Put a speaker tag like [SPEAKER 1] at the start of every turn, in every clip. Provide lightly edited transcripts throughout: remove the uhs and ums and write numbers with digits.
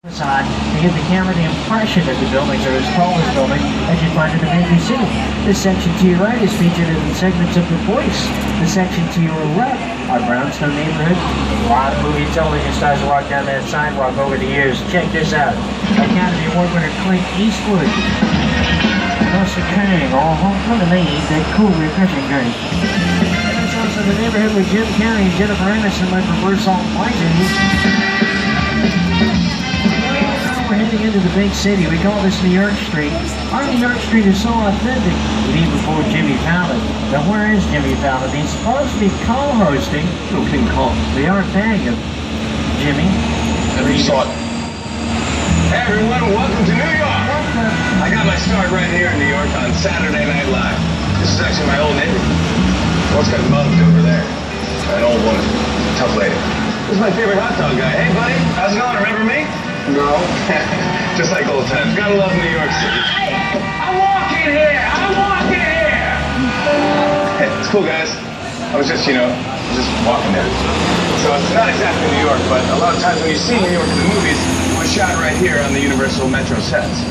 [SPEAKER 1] Facade to give the camera the impression that the buildings are as tall as building as you find in a major city. This section to your right is featured in segments of The Voice. The section to your left are Brownstone neighborhood. A lot of movie and television stars walk down that sidewalk over the years. Check this out. Academy Award winner Clint Eastwood. Buster Kang, all home from and they eat that cool, refreshing drink. And there's also the neighborhood where Jim Carrey and Jennifer Aniston went for first salt poisoning. We're heading into the big city. We call this New York Street. Our New York Street is so authentic, even before Jimmy Fallon. Now, where is Jimmy Fallon? He's supposed to be co-hosting
[SPEAKER 2] King Kong.
[SPEAKER 1] the Art Bag of Jimmy.
[SPEAKER 2] Never saw it. Hey everyone, welcome to New York. I got my start right here in New York on Saturday Night Live. This is actually my old neighborhood. What's got mugged over there? An old woman, tough lady. This is my favorite hot dog guy. Hey buddy, how's it going? Remember me? No. Just like old times. Gotta love New York City. Hey, I'm walking here! I'm walking here! Hey, it's cool, guys. I was just, just walking there. So it's not exactly New York, but a lot of times when you see New York in the movies, it was shot right here on the Universal Metro sets.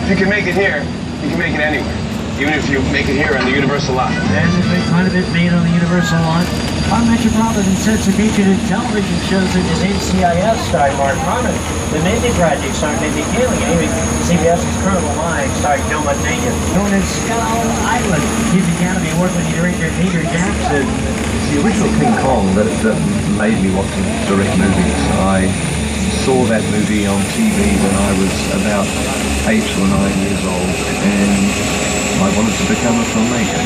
[SPEAKER 2] If you can make it here, you can make it anywhere. Even if you make it here on the Universal lot.
[SPEAKER 1] And there's been quite a bit made on the Universal lot. Our metropolitan sets are featured in television shows such as NCIS starring Mark Harmon, The Mindy Project starring Mindy Kaling, and even CBS's Criminal Minds starring Joe Mantegna. Known as Skull Island, his Academy Award winning director Peter Jackson.
[SPEAKER 3] The original King Kong that made me want to direct movies. I saw that movie on TV when I was about 8 or 9 years old, and I wanted to become a filmmaker.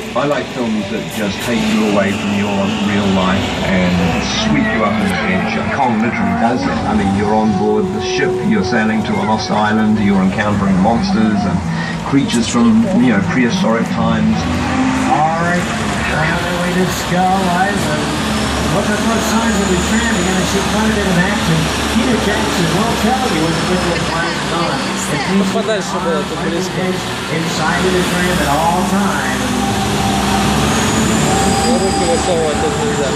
[SPEAKER 3] I like films that just take you away from your real life and sweep you up an adventure. Kong literally does it. I mean, you're on board the ship, you're sailing to a lost island, you're encountering monsters and creatures from, prehistoric times.
[SPEAKER 1] All right, we're on our way to Skull Island. Looking for signs of the trend, you're going to see quite a bit of action. Peter Jackson will tell you when the visual flash is on.
[SPEAKER 4] Подальше было, тут близко.
[SPEAKER 1] Inside of the frame at all times.
[SPEAKER 4] Руки высовывать тут нельзя.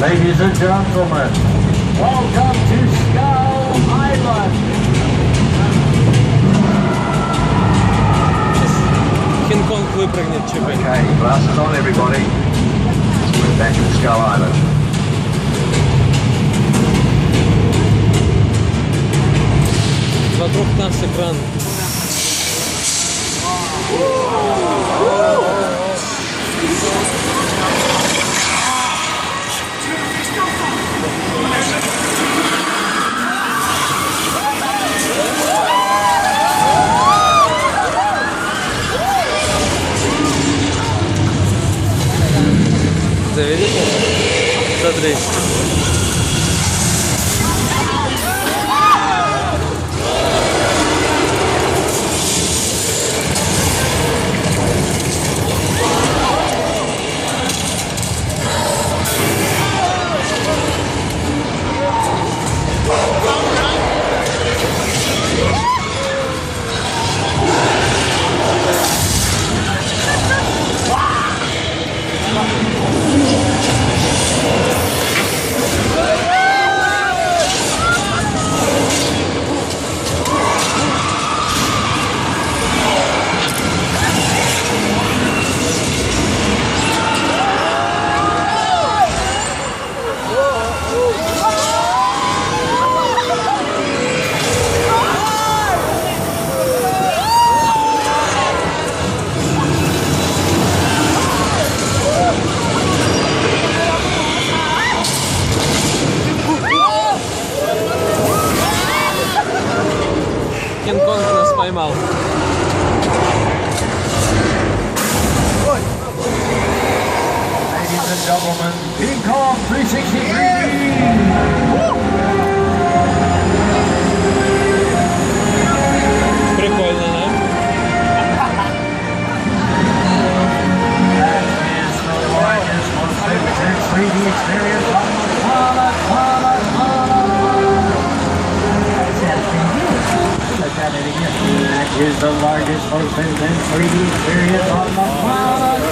[SPEAKER 1] Ladies and gentlemen, welcome to Skull Island.
[SPEAKER 4] Кинг-Конг выпрыгнет чуть-чуть.
[SPEAKER 3] Okay, glasses on everybody. We're back in Skull Island.
[SPEAKER 4] Вокруг нас экран. Завели? Смотри. Кинг-Конг нас поймал.
[SPEAKER 1] Ladies and gentlemen, King Kong 360.
[SPEAKER 4] Прикольно, да?
[SPEAKER 1] That is the largest, most famous 3D experience on the planet. is the largest, most intense 3D experience on the planet.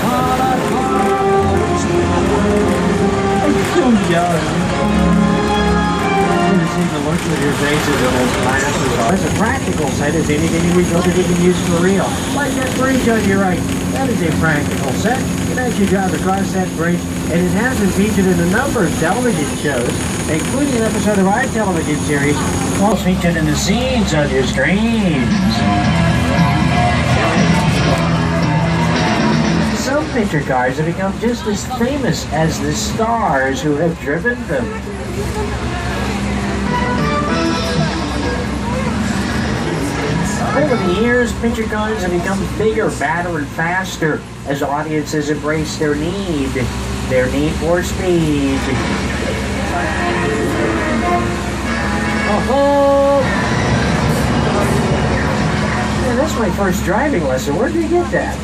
[SPEAKER 1] I'm so young. To see the look of your faces in those glasses. As a practical set, is anything we built that you can use for real. Like that bridge on your right. That is a practical set. It actually drives across that bridge, and it has been featured in a number of television shows, including an episode of our television series, all featured in the scenes on your screens. Some picture cars have become just as famous as the stars who have driven them. Over the years, picture cars have become bigger, badder, and faster as audiences embrace their need for speed. Oh, yeah, that's my first driving lesson. Where did you get that?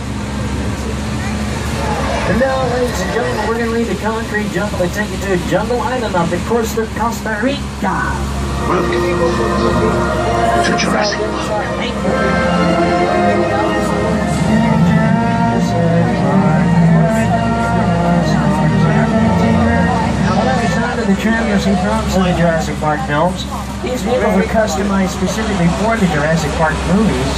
[SPEAKER 1] And now, ladies and gentlemen, we're going to leave the concrete jungle and take you to Jungle Island off the coast of Costa Rica.
[SPEAKER 2] Welcome to Jurassic Park.
[SPEAKER 1] The tram you'll see from the Jurassic Park films. These vehicles are customized specifically for the Jurassic Park movies.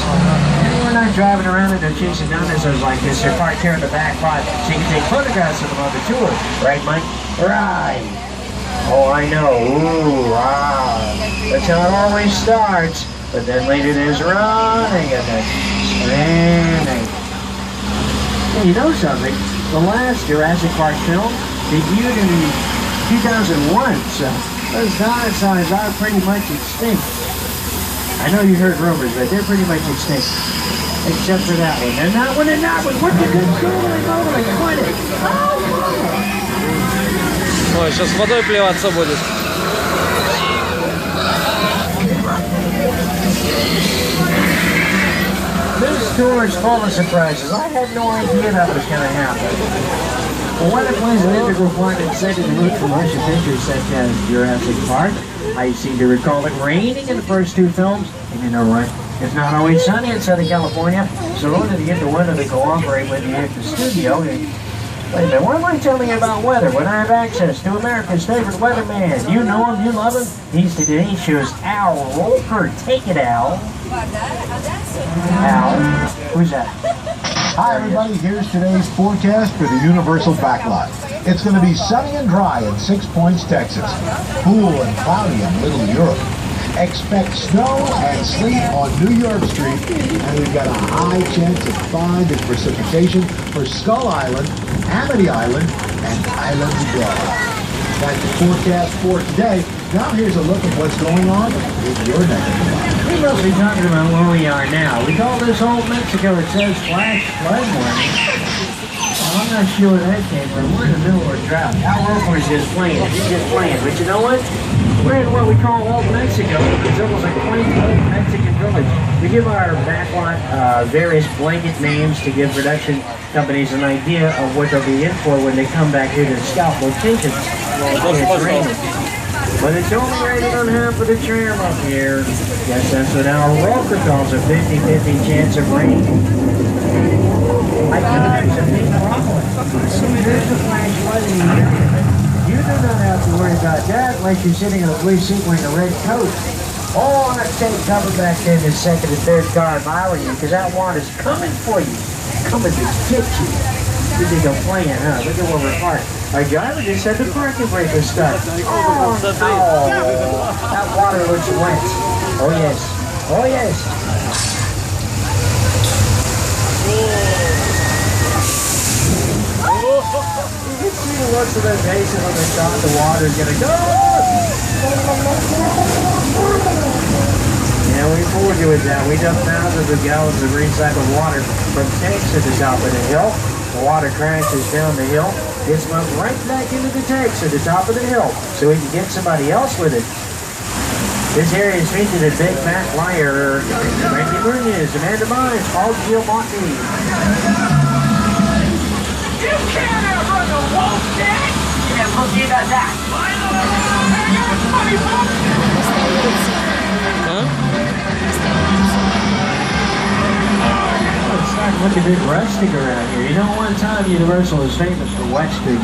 [SPEAKER 1] And we're not driving around and they're chasing dinosaurs like this. They're parked here in the back lot so you can take photographs of them on the tour. Right, Mike? Right. Oh, I know. Ooh, wow. That's how it always starts. But then later there's running and then screaming. Hey, you know something? The last Jurassic Park film debuted in 2001, so those dinosaurs are pretty much extinct. I know you heard rumors, but they're pretty much extinct. Except for that one. And that one and that one. What the good totally quit it.
[SPEAKER 4] Ой, сейчас водой плеваться будет.
[SPEAKER 1] This tour is full of surprises. I had no idea that was going to happen. Well, weather plays an integral part in setting the mood for motion pictures such as Jurassic Park. I seem to recall it raining in the first two films, and you know what? It's not always sunny in Southern California, so in order to get the weather to cooperate with you at the studio, wait a minute, what am I telling you about weather when I have access to America's favorite weatherman? You know him, you love him. He's today's show's Al Roker. Take it, Al. Al, who's that?
[SPEAKER 5] Hi everybody, here's today's forecast for the Universal Backlot. It's going to be sunny and dry in 6 Points, Texas. Cool and cloudy in Little Europe. Expect snow and sleet on New York Street, and we've got a high chance of fine and precipitation for Skull Island, Amity Island, and Island Dog. That's the forecast for today. Now here's a look at what's going on in your neck of the woods.
[SPEAKER 1] We must be talking about where we are now. We call this old Mexico. It says flash flood warning. Well, I'm not sure where that came from. We're in the middle of a drought. Al Roker is just playing. He's just playing. But you know what? We're in what we call Old Mexico. It's almost like a quaint old Mexican village. We give our backlot various blanket names to give production companies an idea of what they'll be in for when they come back here to scout locations. It's raining. But it's only raining on half of the tram up here. Yes, that's what Al Roker calls a 50-50 chance of rain. I think there's a big problem. There's a flash flooding here. You do not have to worry about that unless you're sitting in a blue seat wearing a red coat. Oh, I take cover back there in the second and third car if I were you, because that water's coming for you. Coming to get you. You think I'm playing, huh? Look at where we're parked. Our driver just said the parking brake was stuck. Oh, no. That water looks wet. Oh, yes. Oh, yes. You can see the looks of their faces when they thought the water's gonna go. Yeah, we fooled you with that. We dumped thousands of gallons of recycled water from tanks at the top of the hill. The water crashes down the hill, gets pumped right back into the tanks at the top of the hill so we can get somebody else with it. This area is featured in Big Fat Liar, Randy Munoz, Amanda Mines, Paul Giamatti.
[SPEAKER 6] You can't outrun the wolf, Dad! Yeah, look, you got that.
[SPEAKER 4] А?
[SPEAKER 1] a bit rustic around here. You know, one time Universal was famous for westerns.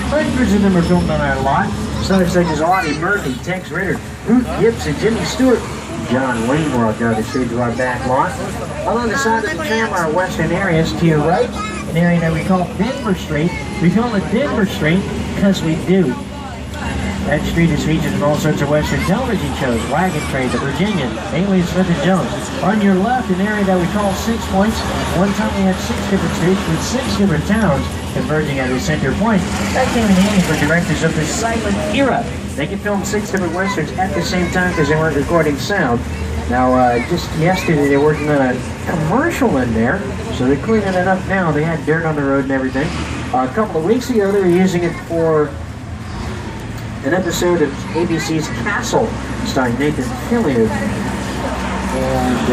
[SPEAKER 1] Hundreds of them are filmed on our lot. Stars such as Audie Murphy, Tex Ritter, Ruth Gibson, Jimmy Stewart, John Wayne walked out the street to our back lot. Along the side of the tram are western areas. To your right, an area that we call Denver Street. We call it Denver Street because we do. That street is featured in all sorts of Western television shows, Wagon Train, The Virginian, Alien Smith & Jones. On your left, an area that we call 6 Points. One time we had 6 different streets with 6 different towns converging at a center point. That came in handy for directors of the silent era. They could film 6 different Westerns at the same time because they weren't recording sound. Now, just yesterday they were working on a commercial in there, so they're cleaning it up now. They had dirt on the road and everything. A couple of weeks ago, they were using it for an episode of ABC's Castle, starring Nathan Fillion. And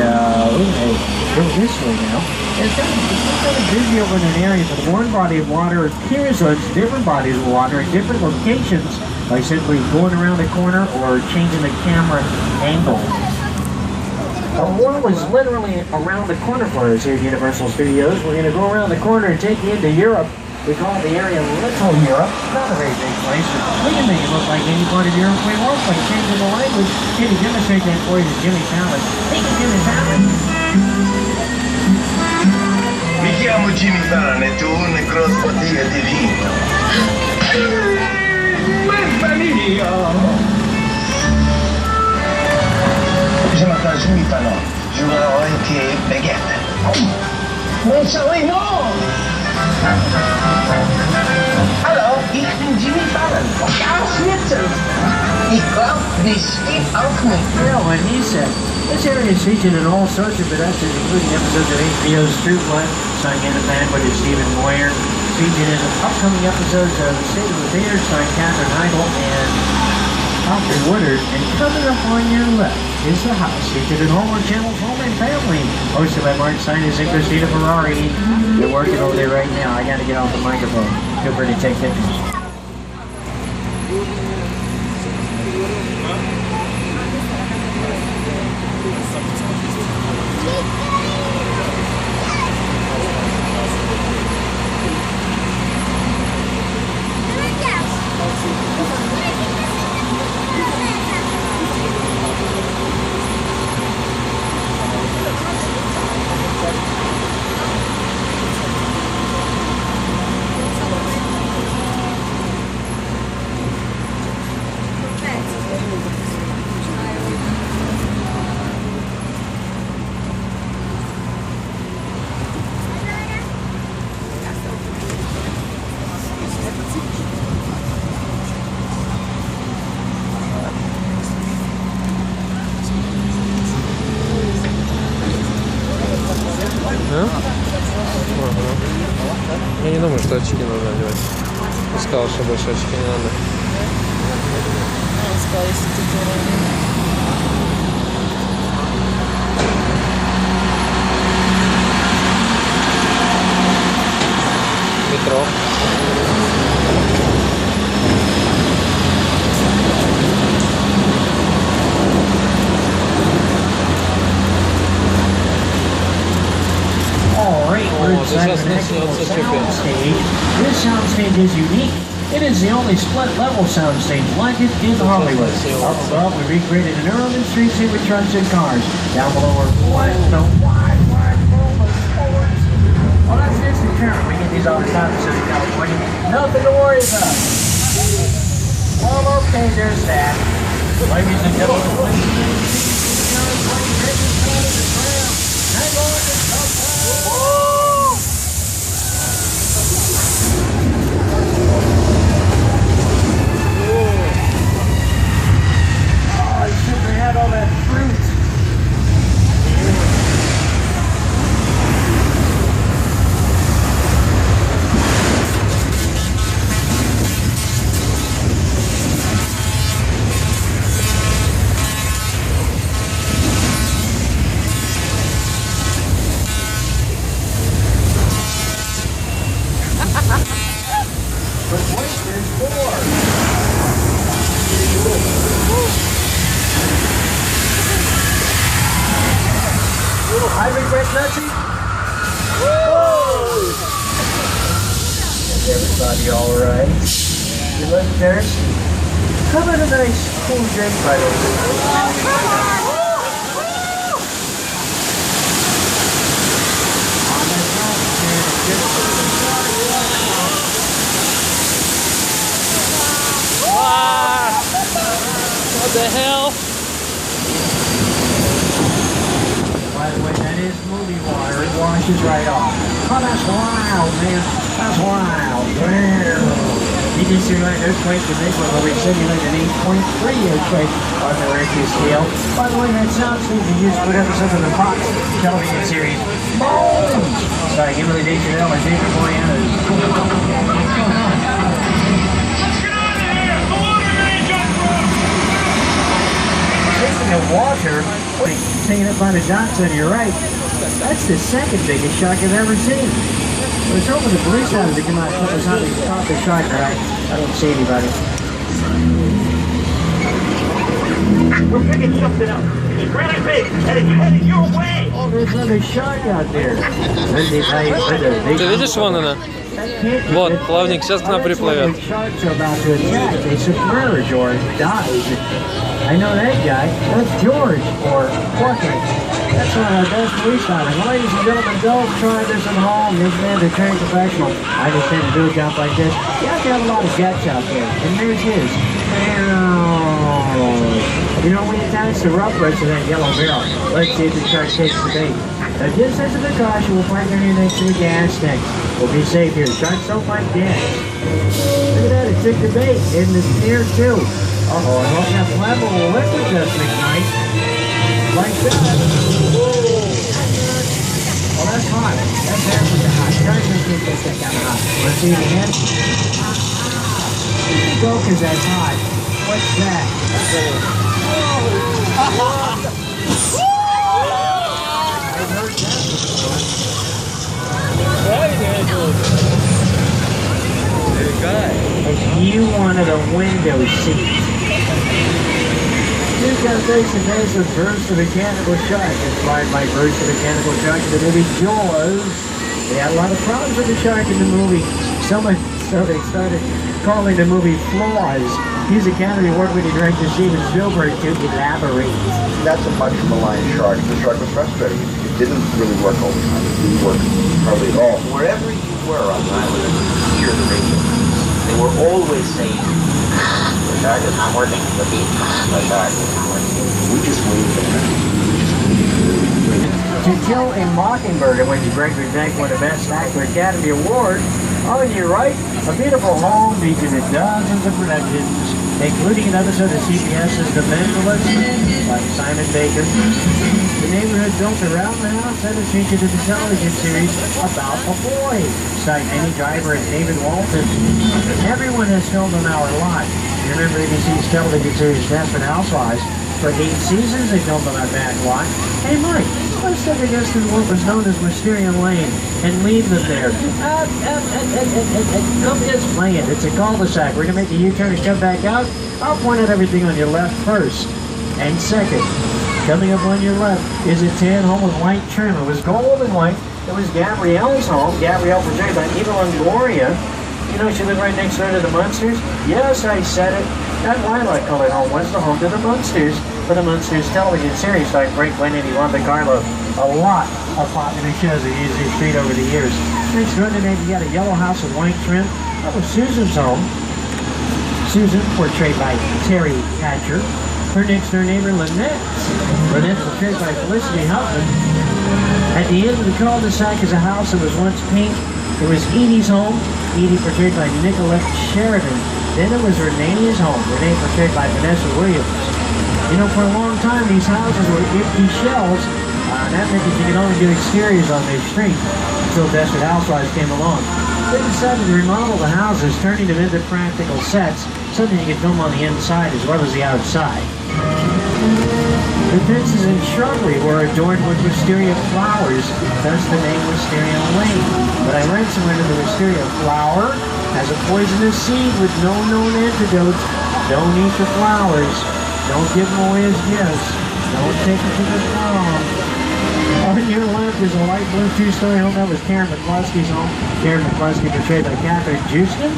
[SPEAKER 1] go this way now. It's kind of busy over in an area, but one body of water appears on different bodies of water at different locations by simply going around the corner or changing the camera angle. The world is literally around the corner for us here at Universal Studios. We're going to go around the corner and take you into Europe. We call the area Little Europe. Not a very big place, but we can make it look like any part of Europe we want by changing the language. Can you demonstrate that for you to Jimmy Fallon? Thank you, Jimmy Fallon.
[SPEAKER 2] Mi chiamo Jimmy Fallon e tu una grossa bottiglia di vino. Mamma mia! Je m'appelle Jimmy Fallon. Je voudrais une baguette. Non savais non! Hallo, ich bin Jimmy Fallon. Ganz witzig. Ich glaube, das steht auch nicht.
[SPEAKER 1] Yeah, what he said. This area is featured in all sorts of productions, including episodes of HBO's True Blood, starring Anna Paquin and Stephen Moyer. Featured in upcoming episodes of State of Affairs, starring Katherine Heigl and Alfred Woodard. And coming up on your left is The House, featured in Hallmark Channel's Home and Family, hosted by Mark Sinus and Christina Ferrari. They're working over there right now. I gotta get off the microphone. Feel free to take pictures.
[SPEAKER 4] Я не думаю, что очки нужно одевать. Я сказал, что больше очки не надо. Метро.
[SPEAKER 1] Soundstage. This soundstage is unique. It is the only split-level soundstage like it in Hollywood. Up above, we recreated an urban street scene with trucks and cars. Down below are wide roller sports. Well, that's instant current. We get these all the time in Southern California. Nothing to worry about. Well, okay, there's that. Ladies and gentlemen, all that fruit. But wait, there's more. I regret nothing. Woo! Everybody all right? You look thirsty? How about a nice cool drink by the way?
[SPEAKER 4] What the hell?
[SPEAKER 1] By the way, that is movie water. It washes right off. Oh, that's wild, man. That's wild. You can see right earthquake in this one where we simulated an 8.3 earthquake on the Richter scale. By the way, that sound seems to use for episode of the Fox television series Bones! Starring Emily Deschanel and David Boreanaz. Speaking of water, taking up by the Johnson, you're right. That's the second biggest shark I've ever seen. I was hoping the police had to come out and put us on the top of the shark, but I don't see anybody.
[SPEAKER 6] We're picking something up. It's really big, and it's headed your way.
[SPEAKER 1] Oh, there's another shark out there.
[SPEAKER 4] Ты видишь, вон она? Вот, плавник сейчас к нам приплывет.
[SPEAKER 1] Sharks are about to attack. They submerge or dive. I know that guy. That's George, or Porky. That's one of our best police divers. Ladies and gentlemen, don't try this at home. These men are trained professional. I understand to do a job like this. You have to have a lot of guts out there. And there's his. You know, we attach the rough red to that yellow barrel. Let's see if the shark takes the bait. Now, just as a precaution, we'll park here next to the gas tank. We'll be safe here. Sharks don't like gas. Look at that, it took the bait. And it's near too. Uh-oh, I hope that flammable liquid doesn't ignite. Like that. Well, that's hot. That's absolutely hot. Sharks don't think that's that kind of hot. Let's see it again. Go, because that's hot. What's that? I've heard that before. You wanted a window seat. You got face to face with Bruce the Mechanical Shark, inspired by Bruce the Mechanical Shark in the movie Jaws. They had a lot of problems with the shark in the movie. So they started calling the movie Flaws. He's Academy Award-winning director Steven Spielberg to elaborate.
[SPEAKER 7] That's a much maligned shark. The shark was frustrating. It didn't really work all the time. It didn't work hardly at all.
[SPEAKER 8] Wherever you were on the island, you could hear the radio. They were always saying, the shark is not working. Repeat, the shark is not working.
[SPEAKER 7] We just waited around.
[SPEAKER 1] To Kill a Mockingbird, in which Gregory Peck won the Best Actor Academy Award. Oh, you're right. A beautiful home featured in dozens of productions, including an episode of CBS's The Mentalist by Simon Baker. The neighborhood built around the house and is featured in the television series About a Boy, starring Minnie Driver and David Walton. Everyone has filmed on our lot. You remember ABC's television series Desperate Housewives? For 8 seasons, they filmed on our back lot. Hey, Mike, let's take a guess through what was known as Wisteria Lane and leave them there. Don't just play it. It's a cul-de-sac. We're going to make a U-turn and come back out. I'll point out everything on your left first. And second, coming up on your left is a tan home with white trim. It was gold and white. It was Gabrielle's home. Gabrielle portrayed by Eva Longoria. You know, she lived right next door to the Munsters. Yes, I said it. That lilac-colored home was the home to the Munsters for the Munsters television series starring Frank Lennon and Yolanda Carlo. A lot of popular shows that used this street over the years. Next door to that, you got a yellow house with white trim. That was Susan's home. Susan, portrayed by Terry Hatcher. Her next-door neighbor, Lynette. Lynette, portrayed by Felicity Huffman. At the end of the cul-de-sac is a house that was once pink. It was Edie's home. Edie, portrayed by Nicolette Sheridan. Then it was Renee's home. Renee, portrayed by Vanessa Williams. You know, for a long time, these houses were empty shells. That meant that you could only do exteriors on their street until Desperate Housewives came along. They decided to remodel the houses, turning them into practical sets so that you could film on the inside as well as the outside. The fences and shrubbery were adorned with wisteria flowers, thus the name Wisteria Lane. But I read somewhere that the wisteria flower has a poisonous seed with no known antidote. Don't eat the flowers. Don't give them away as gifts. Don't take them to the prom. On your left York is a light blue two-story home. That was Karen McCluskey's home. Karen McCluskey portrayed by Catherine Houston.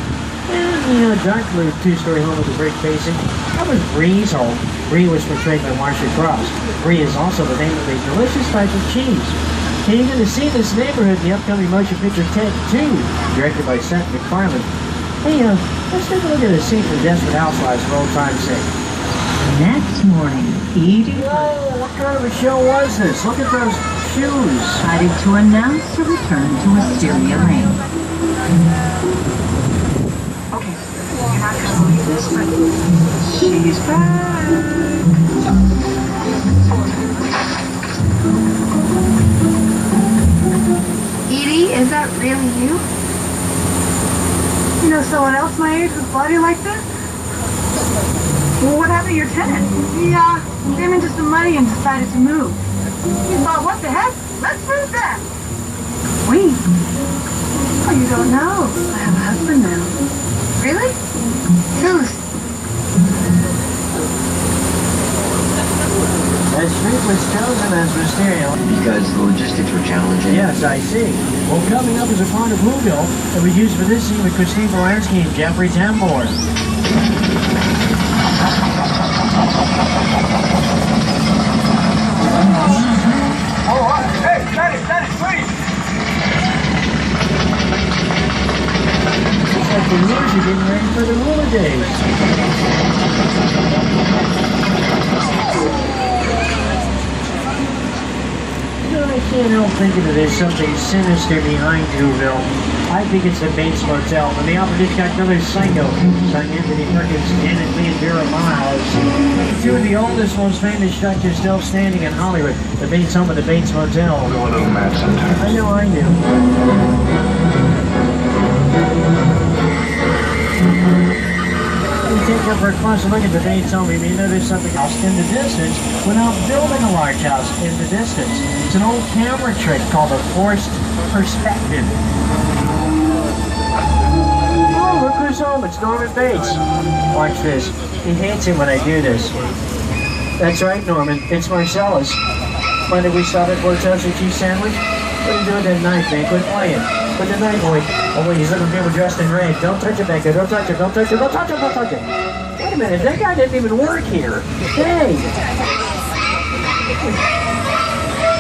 [SPEAKER 1] And the dark blue two-story home with the brick facing. That was Bree's home. Bree was portrayed by Marcia Cross. Bree is also the name of a delicious type of cheese. And you're going to see this neighborhood in the upcoming motion picture Ted 2, directed by Seth MacFarlane. Hey, let's take a look at a scene from Desperate Housewives for old time's sake.
[SPEAKER 9] Next morning, Edie
[SPEAKER 1] Whoa, what kind of a show was this? Look at those shoes.
[SPEAKER 9] decided to announce her return to Wisteria Lane. Okay, you're not going to believe this, but she's back.
[SPEAKER 10] Edie, is that really you? You know someone else my age was bloody like this? Well, what happened to your tenant? Yeah, came into some money and decided to move. He thought, what the heck? Let's move then. Wait. Oh, you don't know. I have a husband now. Really? Who's?
[SPEAKER 1] That street was chosen as Wisteria.
[SPEAKER 8] Because the logistics were challenging.
[SPEAKER 1] Yes, I see. Well, coming up is a part of Blueville that was used for this scene with Christine Baranski and Jeffrey Tambor.
[SPEAKER 6] Hey, Dennis, please!
[SPEAKER 1] It's like the news are getting ready for the roller days. You know, I can't help thinking that there's something sinister behind Blueville. I think it's the Bates Motel, and the operative got another psycho, starring Anthony Perkins, Janet Leigh, and Vera Miles. Two of the oldest, most famous structures still standing in Hollywood. The Bates home and the Bates Motel.
[SPEAKER 3] Go a little mad sometimes.
[SPEAKER 1] I know I do. When you take up for a closer look at the Bates home, you may notice something else in the distance without building a large house in the distance. It's an old camera trick called a forced perspective. Oh, look who's home. It's Norman Bates. Watch this. He hates it when I do this. That's right, Norman. It's Marcellus. Mind if we stop at for a toasted cheese sandwich? What are you doing that knife, man? Quit playing. Put the knife away. Oh, wait, he's looking for people dressed in red. Don't touch it back there. Don't touch it. Don't touch it. Don't touch it. Don't touch it. Wait a minute. That guy didn't even work here. Hey!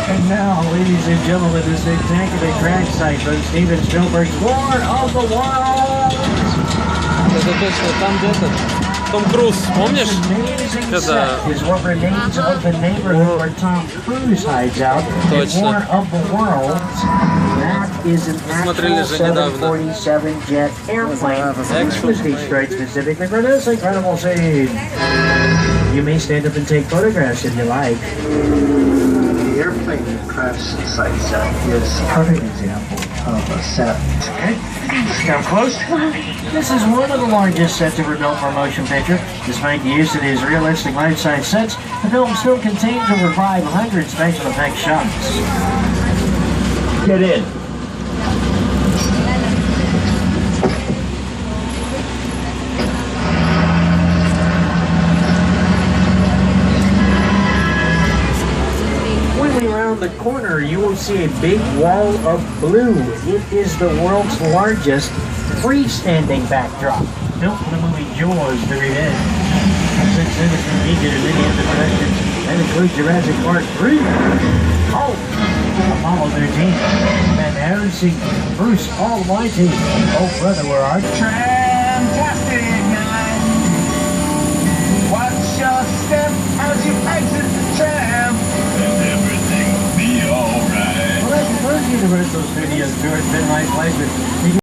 [SPEAKER 1] And now, ladies and gentlemen, this spectacular crash site from Steven Spielberg's War of the Worlds.
[SPEAKER 4] Это точно, там где-то Том Круз, помнишь?
[SPEAKER 1] Amazing
[SPEAKER 4] Это...
[SPEAKER 1] set is what remains of the neighborhood where Tom Cruise hides out.
[SPEAKER 4] Точно.
[SPEAKER 1] War of the Worlds. That is an
[SPEAKER 4] Смотрели
[SPEAKER 1] actual
[SPEAKER 4] же недавно.
[SPEAKER 1] 747 jet airplane. It was destroyed specifically for this incredible scene. You may stand up and take photographs if you like.
[SPEAKER 3] The airplane crash site set is a perfect example of a set.
[SPEAKER 1] Okay. Now close. This is one of the largest sets ever built for a motion picture. Despite the use of these realistic life-size sets, the film still contains over 500 special effects shots.
[SPEAKER 3] Get in.
[SPEAKER 1] The corner, you will see a big wall of blue. It is the world's largest freestanding backdrop, built for the movie Jaws: The Revenge. Since then, it's been featured in many other productions. That includes Jurassic Park 3, oh, Apollo 13, and Harrison, Bruce Almighty. Oh, brother, where are you?
[SPEAKER 6] Fantastic night. Watch your step as you exit the tram. And everything will be alright.
[SPEAKER 1] Well, that's the first Universal Studios tour. It's been my pleasure.